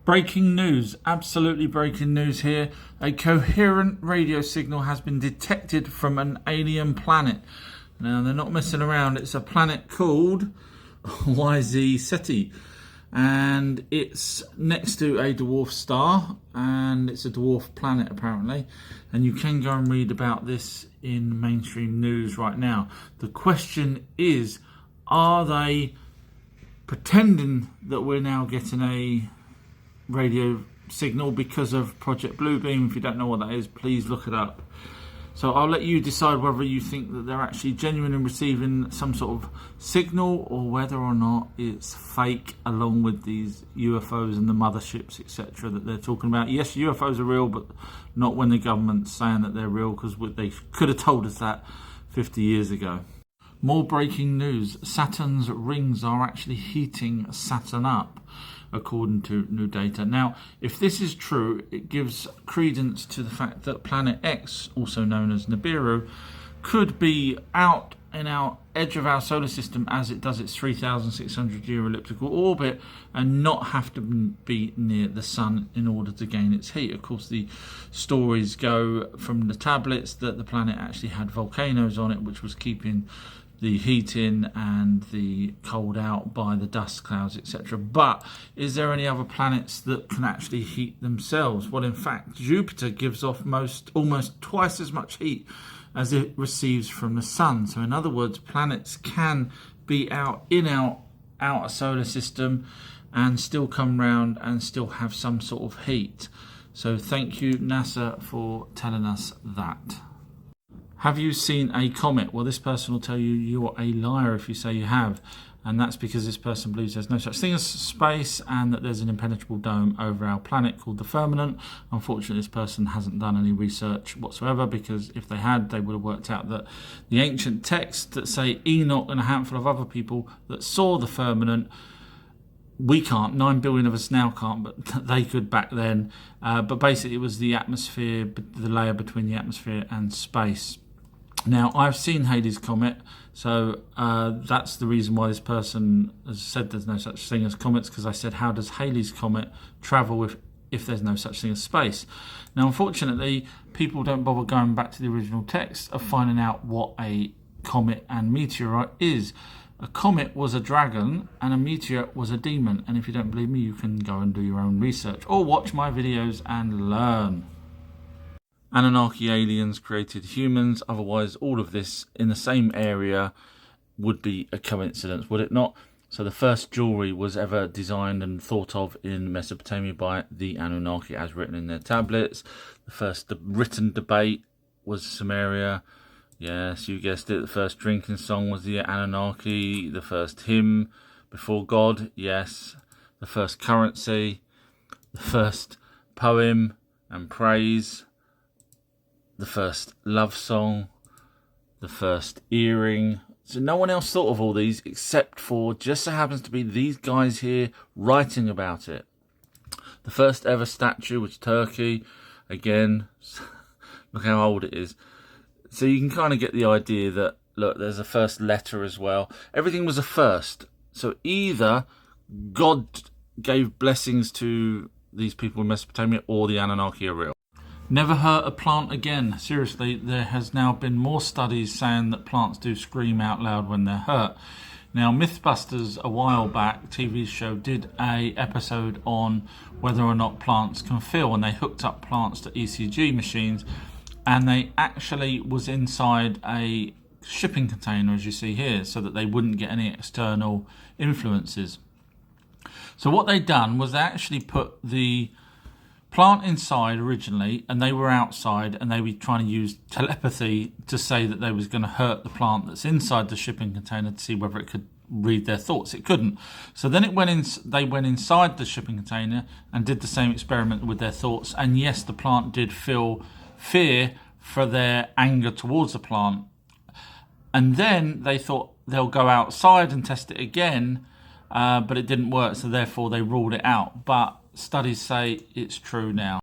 Breaking news, absolutely breaking news here. A coherent radio signal has been detected from an alien planet. Now, they're not messing around. It's a planet called YZ Ceti. And it's next to a dwarf star. And it's a dwarf planet, apparently. And you can go and read about this in mainstream news right now. The question is, are they pretending that we're now getting a radio signal because of Project Bluebeam? If you don't know what that is, please look it up. So I'll let you decide whether you think that they're actually genuine in receiving some sort of signal or whether or not it's fake, along with these UFOs and the motherships, etc. that they're talking about. Yes, UFOs are real, but not when the government's saying that they're real, because they could have told us that 50 years ago. More breaking news. Saturn's rings are actually heating Saturn up, according to new data. Now, if this is true, it gives credence to the fact that Planet X, also known as Nibiru, could be out in our edge of our solar system as it does its 3,600-year elliptical orbit and not have to be near the sun in order to gain its heat. Of course, the stories go from the tablets that the planet actually had volcanoes on it, which was keeping the heat in and the cold out by the dust clouds, etc. But is there any other planets that can actually heat themselves? Well, in fact, Jupiter gives off almost twice as much heat as it receives from the sun. So in other words, planets can be out in our outer solar system and still come round and still have some sort of heat. So thank you, NASA, for telling us that. Have you seen a comet? Well, this person will tell you you're a liar if you say you have. And that's because this person believes there's no such thing as space and that there's an impenetrable dome over our planet called the firmament. Unfortunately, this person hasn't done any research whatsoever, because if they had, they would have worked out that the ancient texts that say Enoch and a handful of other people that saw the firmament, we can't, 9 billion of us now can't, but they could back then. But basically it was the atmosphere, the layer between the atmosphere and space. Now, I've seen Halley's Comet, so that's the reason why this person has said there's no such thing as comets, because I said, how does Halley's Comet travel if there's no such thing as space? Now, unfortunately, people don't bother going back to the original text of finding out what a comet and meteorite is. A comet was a dragon and a meteor was a demon. And if you don't believe me, you can go and do your own research or watch my videos and learn. Anunnaki aliens created humans. Otherwise, all of this in the same area would be a coincidence, would it not? So the first jewelry was ever designed and thought of in Mesopotamia by the Anunnaki, as written in their tablets. The first written debate was Sumeria. Yes, you guessed it. The first drinking song was the Anunnaki. The first hymn before God, yes. The first currency. The first poem and praise. The first love song. The first earring. So no one else thought of all these except for, just so happens to be, these guys here writing about it. The first ever statue was Turkey. Again, look how old it is. So you can kind of get the idea that, look, there's a first letter as well. Everything was a first. So either God gave blessings to these people in Mesopotamia or the Anunnaki are real. Never hurt a plant again. Seriously, there has now been more studies saying that plants do scream out loud when they're hurt. Now, Mythbusters, a while back, TV show, did a episode on whether or not plants can feel, and they hooked up plants to ECG machines, and they actually was inside a shipping container, as you see here, so that they wouldn't get any external influences. So what they done was they actually put the plant inside originally, and they were outside, and they were trying to use telepathy to say that they was going to hurt the plant that's inside the shipping container to see whether it could read their thoughts. It couldn't. So then they went inside the shipping container and did the same experiment with their thoughts, and yes, the plant did feel fear for their anger towards the plant. And then they thought they'll go outside and test it again, but it didn't work, so therefore they ruled it out. But studies say it's true now.